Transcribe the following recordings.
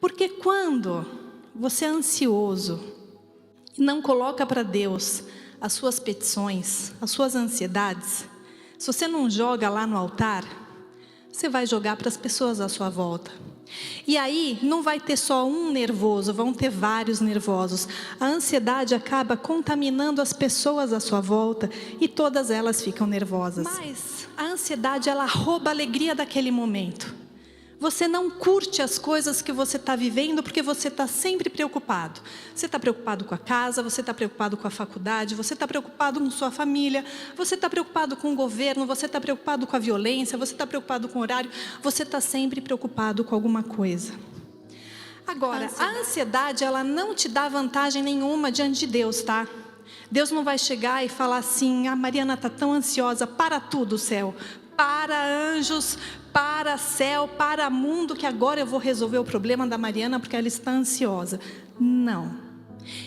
Porque quando você é ansioso e não coloca para Deus as suas petições, as suas ansiedades, se você não joga lá no altar, você vai jogar para as pessoas à sua volta. E aí não vai ter só um nervoso, vão ter vários nervosos. A ansiedade acaba contaminando as pessoas à sua volta e todas elas ficam nervosas. Mas a ansiedade, ela rouba a alegria daquele momento. Você não curte as coisas que você está vivendo porque você está sempre preocupado. Você está preocupado com a casa, você está preocupado com a faculdade, você está preocupado com sua família, você está preocupado com o governo, você está preocupado com a violência, você está preocupado com o horário, você está sempre preocupado com alguma coisa. Agora, a ansiedade, ela não te dá vantagem nenhuma diante de Deus, tá? Deus não vai chegar e falar assim: a Mariana está tão ansiosa, para tudo, céu. Para anjos, para céu, para mundo, que agora eu vou resolver o problema da Mariana porque ela está ansiosa. Não.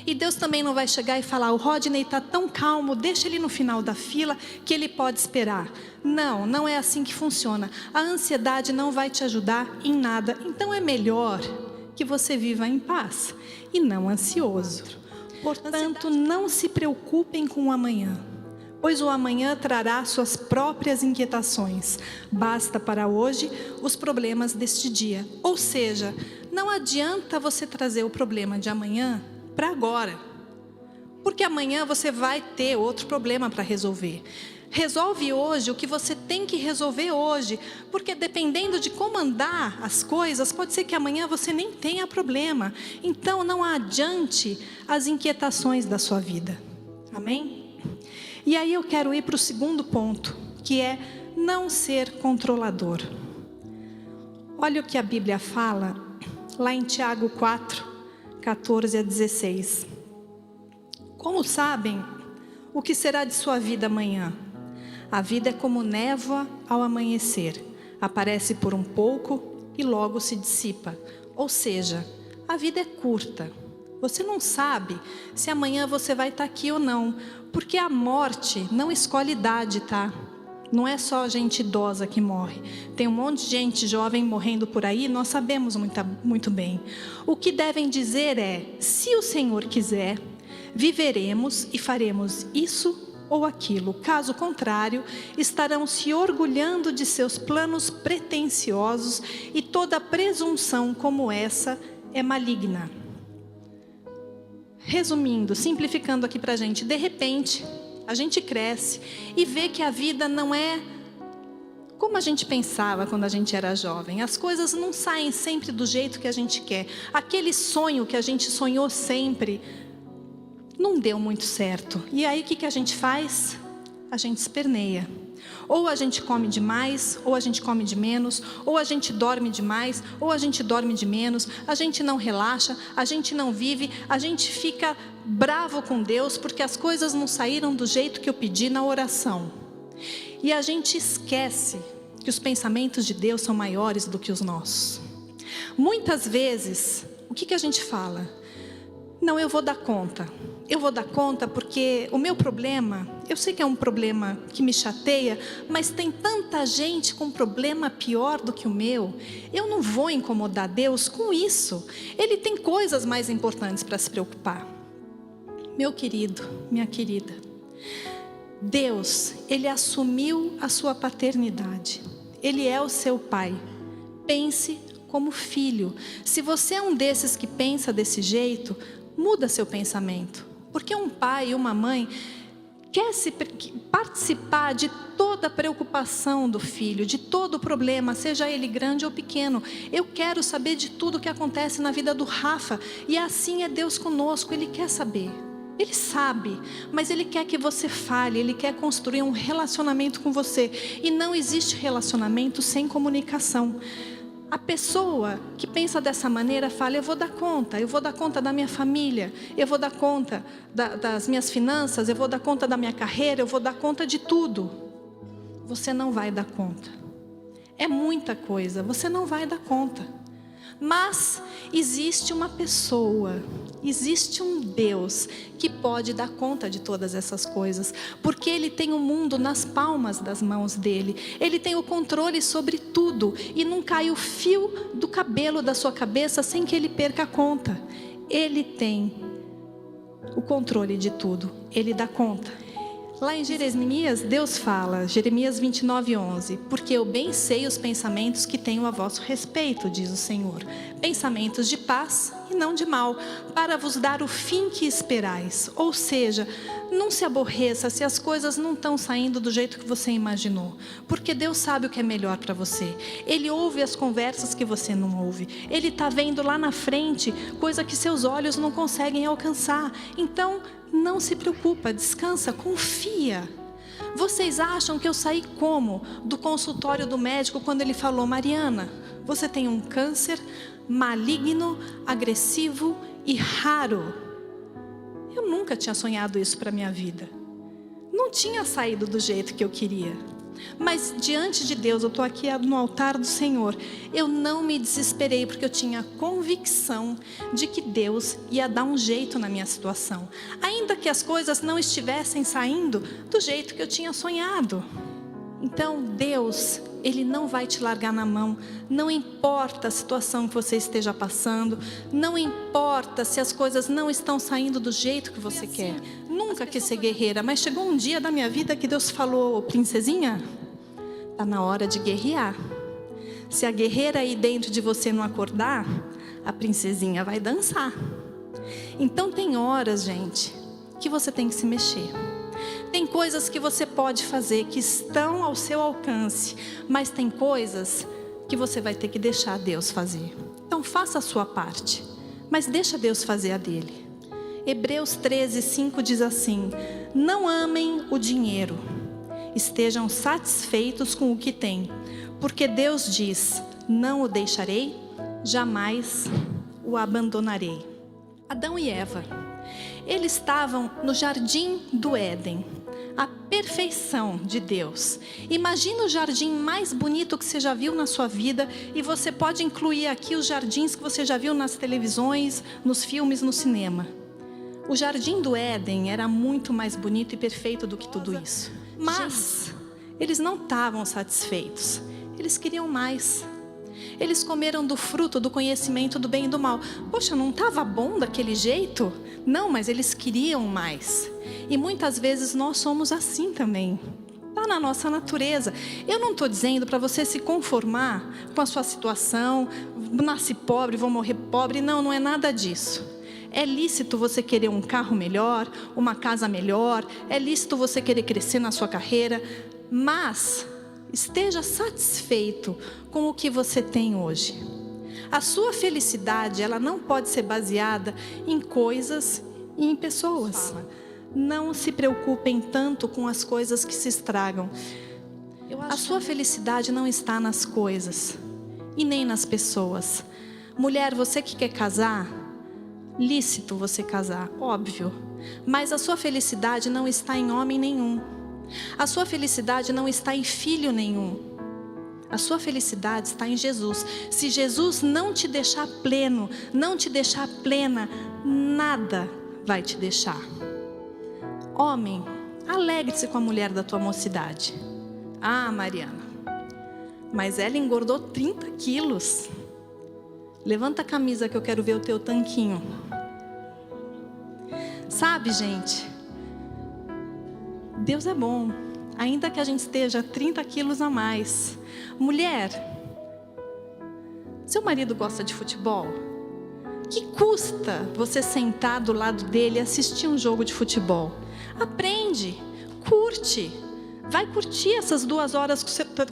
E Deus também não vai chegar e falar: o Rodney está tão calmo, deixa ele no final da fila que ele pode esperar. Não, não é assim que funciona. A ansiedade não vai te ajudar em nada. Então é melhor que você viva em paz e não ansioso. Portanto, não se preocupem com o amanhã, pois o amanhã trará suas próprias inquietações. Basta para hoje os problemas deste dia. Ou seja, não adianta você trazer o problema de amanhã para agora, porque amanhã você vai ter outro problema para resolver. Resolve hoje o que você tem que resolver hoje, porque dependendo de como andar as coisas, pode ser que amanhã você nem tenha problema. Então não adiante as inquietações da sua vida. Amém? E aí eu quero ir para o segundo ponto, que é não ser controlador. Olha o que a Bíblia fala lá em Tiago 4, 14 a 16. Como sabem o que será de sua vida amanhã? A vida é como névoa ao amanhecer. Aparece por um pouco e logo se dissipa. Ou seja, a vida é curta. Você não sabe se amanhã você vai estar aqui ou não, porque a morte não escolhe idade, tá? Não é só gente idosa que morre. Tem um monte de gente jovem morrendo por aí, nós sabemos muito bem. O que devem dizer é: se o Senhor quiser, viveremos e faremos isso ou aquilo. Caso contrário, estarão se orgulhando de seus planos pretensiosos, e toda presunção como essa é maligna. Resumindo, simplificando aqui pra gente, de repente, a gente cresce e vê que a vida não é como a gente pensava quando a gente era jovem. As coisas não saem sempre do jeito que a gente quer. Aquele sonho que a gente sonhou sempre não deu muito certo. E aí o que a gente faz? A gente esperneia. Ou a gente come demais, ou a gente come de menos, ou a gente dorme demais, ou a gente dorme de menos. A gente não relaxa, a gente não vive, a gente fica bravo com Deus porque as coisas não saíram do jeito que eu pedi na oração. E a gente esquece que os pensamentos de Deus são maiores do que os nossos. Muitas vezes, o que a gente fala? Não, eu vou dar conta. Eu vou dar conta porque o meu problema, eu sei que é um problema que me chateia, mas tem tanta gente com problema pior do que o meu. Eu não vou incomodar Deus com isso. Ele tem coisas mais importantes para se preocupar. Meu querido, minha querida, Deus, Ele assumiu a sua paternidade. Ele é o seu pai. Pense como filho. Se você é um desses que pensa desse jeito, muda seu pensamento. Porque um pai e uma mãe quer participar de toda a preocupação do filho, de todo o problema, seja ele grande ou pequeno. Eu quero saber de tudo que acontece na vida do Rafa. E assim é Deus conosco, Ele quer saber. Ele sabe, mas Ele quer que você fale, Ele quer construir um relacionamento com você. E não existe relacionamento sem comunicação. A pessoa que pensa dessa maneira fala: eu vou dar conta da minha família, eu vou dar conta das minhas finanças, eu vou dar conta da minha carreira, eu vou dar conta de tudo. Você não vai dar conta. É muita coisa, você não vai dar conta. Mas existe uma pessoa, existe um Deus que pode dar conta de todas essas coisas, porque Ele tem o mundo nas palmas das mãos dEle. Ele tem o controle sobre tudo e não cai o fio do cabelo da sua cabeça sem que Ele perca a conta. Ele tem o controle de tudo, Ele dá conta. Lá em Jeremias, Deus fala, Jeremias 29:11, porque eu bem sei os pensamentos que tenho a vosso respeito, diz o Senhor, pensamentos de paz e não de mal, para vos dar o fim que esperais. Ou seja, não se aborreça se as coisas não estão saindo do jeito que você imaginou, porque Deus sabe o que é melhor para você. Ele ouve as conversas que você não ouve, Ele está vendo lá na frente coisa que seus olhos não conseguem alcançar. Então, não se preocupa, descansa, confia. Vocês acham que eu saí como? Do consultório do médico quando ele falou: Mariana, você tem um câncer maligno, agressivo e raro. Eu nunca tinha sonhado isso para minha vida. Não tinha saído do jeito que eu queria. Mas diante de Deus, eu estou aqui no altar do Senhor. Eu não me desesperei, porque eu tinha convicção de que Deus ia dar um jeito na minha situação, ainda que as coisas não estivessem saindo do jeito que eu tinha sonhado. Então Deus, Ele não vai te largar na mão. Não importa a situação que você esteja passando, não importa se as coisas não estão saindo do jeito que você quer. Nunca quis ser guerreira, mas chegou um dia da minha vida que Deus falou: princesinha, está na hora de guerrear. Se a guerreira aí dentro de você não acordar, a princesinha vai dançar. Então tem horas, gente, que você tem que se mexer. Tem coisas que você pode fazer que estão ao seu alcance, mas tem coisas que você vai ter que deixar Deus fazer. Então faça a sua parte, mas deixa Deus fazer a dele. Hebreus 13:5 diz assim: não amem o dinheiro, estejam satisfeitos com o que têm, porque Deus diz: não o deixarei, jamais o abandonarei. Adão e Eva, eles estavam no jardim do Éden, a perfeição de Deus. Imagina o jardim mais bonito que você já viu na sua vida, e você pode incluir aqui os jardins que você já viu nas televisões, nos filmes, no cinema. O jardim do Éden era muito mais bonito e perfeito do que tudo isso. Mas eles não estavam satisfeitos, eles queriam mais. Eles comeram do fruto do conhecimento do bem e do mal. Poxa, não estava bom daquele jeito? Não, mas eles queriam mais. E muitas vezes nós somos assim também. Está na nossa natureza. Eu não estou dizendo para você se conformar com a sua situação. Nasci pobre, vou morrer pobre. Não, não é nada disso. É lícito você querer um carro melhor, uma casa melhor. É lícito você querer crescer na sua carreira. Mas esteja satisfeito com o que você tem hoje. A sua felicidade, ela não pode ser baseada em coisas e em pessoas. Não se preocupem tanto com as coisas que se estragam. A sua felicidade não está nas coisas e nem nas pessoas. Mulher, você que quer casar, lícito você casar, óbvio. Mas a sua felicidade não está em homem nenhum. A sua felicidade não está em filho nenhum. A sua felicidade está em Jesus. Se Jesus não te deixar pleno, não te deixar plena, nada vai te deixar. Homem, alegre-se com a mulher da tua mocidade. Ah, Mariana, mas ela engordou 30 quilos. Levanta a camisa que eu quero ver o teu tanquinho. Sabe, gente, Deus é bom, ainda que a gente esteja 30 quilos a mais. Mulher, seu marido gosta de futebol? Que custa você sentar do lado dele e assistir um jogo de futebol? Aprende, curte. Vai curtir essas 2 horas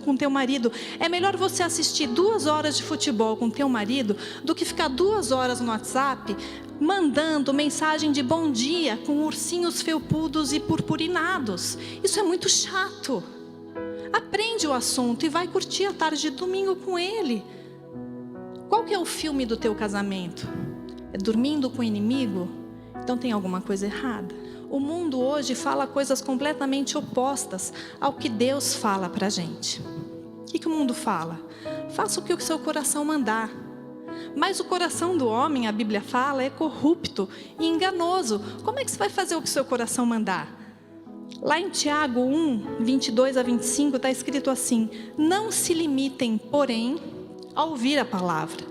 com teu marido. É melhor você assistir 2 horas de futebol com teu marido do que ficar 2 horas no WhatsApp mandando mensagem de bom dia com ursinhos felpudos e purpurinados. Isso é muito chato. Aprende o assunto e vai curtir a tarde de domingo com ele. Qual que é o filme do teu casamento? É dormindo com o inimigo? Então tem alguma coisa errada. O mundo hoje fala coisas completamente opostas ao que Deus fala pra gente. O que o mundo fala? Faça o que o seu coração mandar. Mas o coração do homem, a Bíblia fala, é corrupto e enganoso. Como é que você vai fazer o que seu coração mandar? Lá em Tiago 1, 22 a 25, está escrito assim: não se limitem, porém, a ouvir a palavra,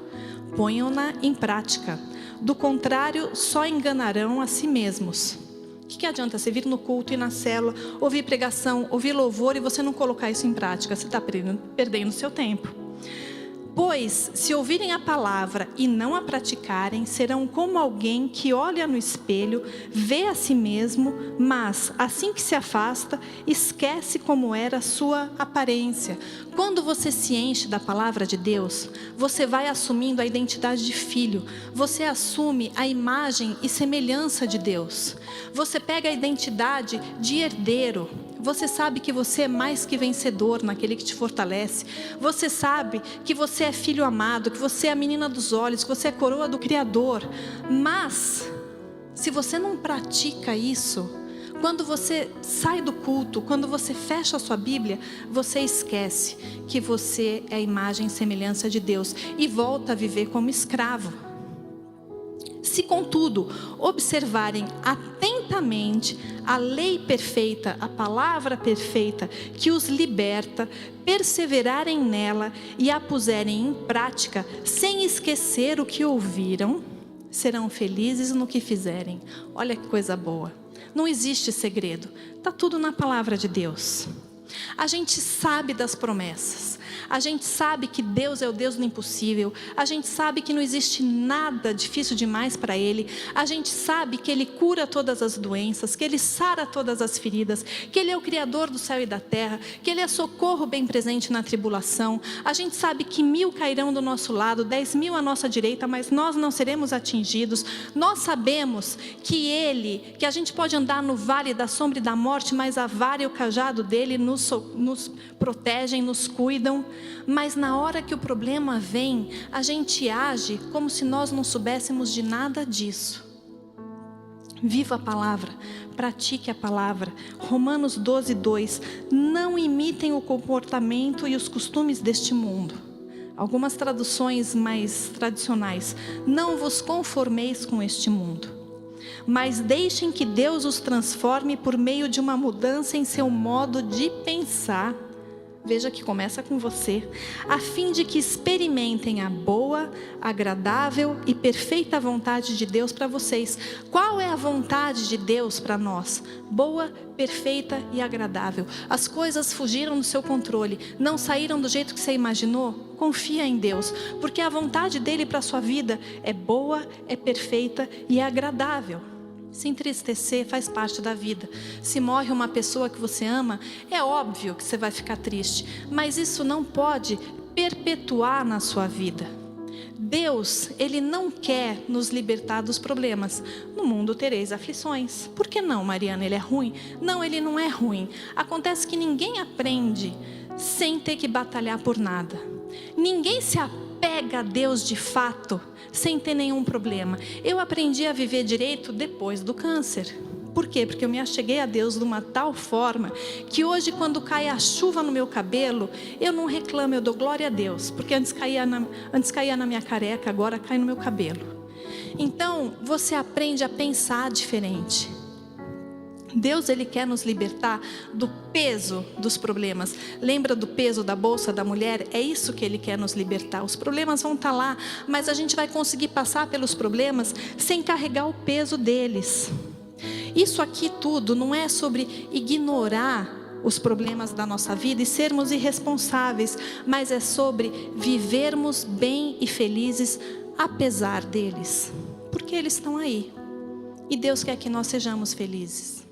ponham-na em prática. Do contrário, só enganarão a si mesmos. O que adianta você vir no culto e na célula, ouvir pregação, ouvir louvor e você não colocar isso em prática? Você está perdendo seu tempo. Pois, se ouvirem a palavra e não a praticarem, serão como alguém que olha no espelho, vê a si mesmo, mas, assim que se afasta, esquece como era a sua aparência. Quando você se enche da palavra de Deus, você vai assumindo a identidade de filho. Você assume a imagem e semelhança de Deus. Você pega a identidade de herdeiro. Você sabe que você é mais que vencedor naquele que te fortalece. Você sabe que você é filho amado, que você é a menina dos olhos, que você é a coroa do Criador. Mas, se você não pratica isso, quando você sai do culto, quando você fecha a sua Bíblia, você esquece que você é a imagem e semelhança de Deus e volta a viver como escravo. Se, contudo, observarem atentamente a lei perfeita, a palavra perfeita que os liberta, perseverarem nela e a puserem em prática, sem esquecer o que ouviram, serão felizes no que fizerem. Olha que coisa boa. Não existe segredo. Está tudo na palavra de Deus. A gente sabe das promessas. A gente sabe que Deus é o Deus do impossível. A gente sabe que não existe nada difícil demais para Ele. A gente sabe que Ele cura todas as doenças, que Ele sara todas as feridas, que Ele é o Criador do céu e da terra, que Ele é socorro bem presente na tribulação. A gente sabe que 1000 cairão do nosso lado, 10.000 à nossa direita, mas nós não seremos atingidos. Nós sabemos que a gente pode andar no vale da sombra e da morte, mas a vara e o cajado dele nos protegem, nos cuidam. Mas na hora que o problema vem, a gente age como se nós não soubéssemos de nada disso. Viva a palavra, pratique a palavra. Romanos 12, 2. Não imitem o comportamento e os costumes deste mundo. Algumas traduções mais tradicionais. Não vos conformeis com este mundo, mas deixem que Deus os transforme por meio de uma mudança em seu modo de pensar. Veja que começa com você, a fim de que experimentem a boa, agradável e perfeita vontade de Deus para vocês. Qual é a vontade de Deus para nós? Boa, perfeita e agradável. As coisas fugiram do seu controle, não saíram do jeito que você imaginou? Confia em Deus, porque a vontade dele para a sua vida é boa, é perfeita e é agradável. Se entristecer faz parte da vida. Se morre uma pessoa que você ama, é óbvio que você vai ficar triste, mas isso não pode perpetuar na sua vida. Deus, Ele não quer nos libertar dos problemas. No mundo tereis aflições. Por que não, Mariana? Ele é ruim? Não, Ele não é ruim. Acontece que ninguém aprende sem ter que batalhar por nada. Ninguém se apega a Deus de fato sem ter nenhum problema. Eu aprendi a viver direito depois do câncer. Por quê? Porque eu me acheguei a Deus de uma tal forma que hoje, quando cai a chuva no meu cabelo, eu não reclamo, eu dou glória a Deus, porque antes caía na minha careca, agora cai no meu cabelo. Então você aprende a pensar diferente. Deus, Ele quer nos libertar do peso dos problemas. Lembra do peso da bolsa da mulher? É isso que Ele quer nos libertar. Os problemas vão estar lá, mas a gente vai conseguir passar pelos problemas sem carregar o peso deles. Isso aqui tudo não é sobre ignorar os problemas da nossa vida e sermos irresponsáveis, mas é sobre vivermos bem e felizes apesar deles, porque eles estão aí. E Deus quer que nós sejamos felizes.